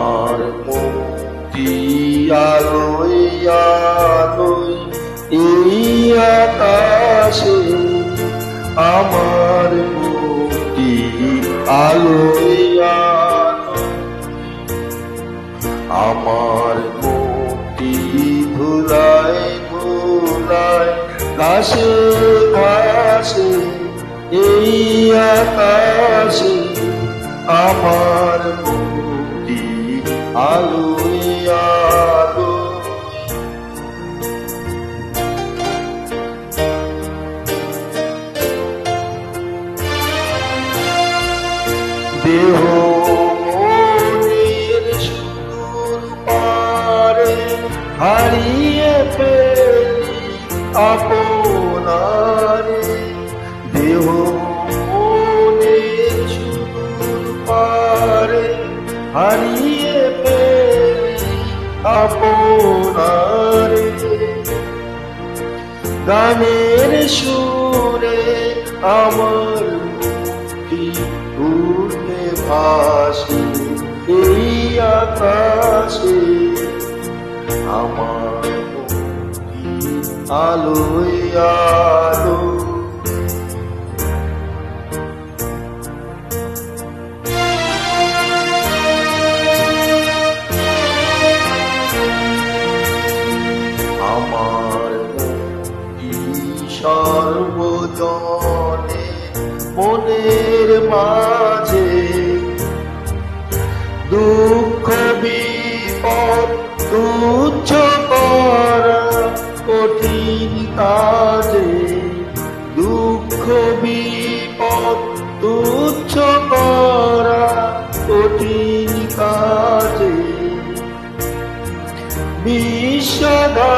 আমার মুক্তি আলোয় আলোয় এই আকাশে, আমার মুক্তি আলোয় আলোয়, আমার মুক্তি ধুলায় ধুলায় ঘাসে ঘাসে এই আকাশে, আমার মুক্তি আলোয় আলোয়। দেহ মনের সুদূর পারে হারিয়ে ফেলি আপনারে, দেহ মনের সুদূর পারে হারিয়ে ফেলি আপনারে, গানের সুরে আমার মুক্তি উড়ে ভাসে এই আকাশে, আমার মুক্তি আলোয় আলো। আমার মুক্তি সর্বজনে মনের মাঝে, দুঃখ বিপদ তুচ্ছ করা কঠিন কাজে, দুঃখ বিপদ তুচ্ছ করা কঠিন কাজে, বিশ্বদাতার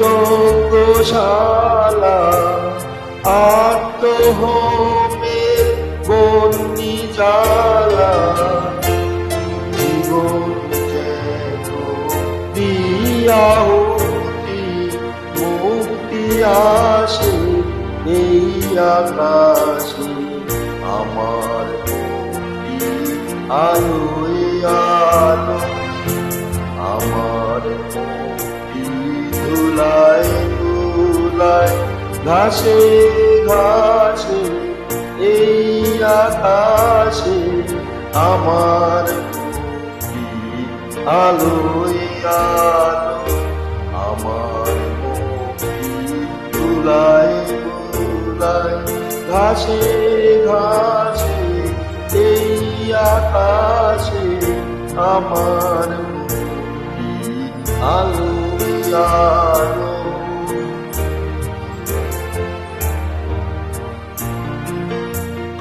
যজ্ঞশালা আত্মহোমের বন্দি জ্বালা, জীবন যেন দিয়াহুতি মুক্তি আসে এই আকাশে, আমার মুক্তি আলোয় আলো, আমার মুক্তি ধুলায় ধুলায় ঘাসে ঘাসে এই আকাশে, আমার মুক্তি আলোয় আলো, আমার মুক্তি ধুলায় ধুলায় ঘাসে ঘাসে এই আকাশে, আমার মুক্তি আলোয় আলো।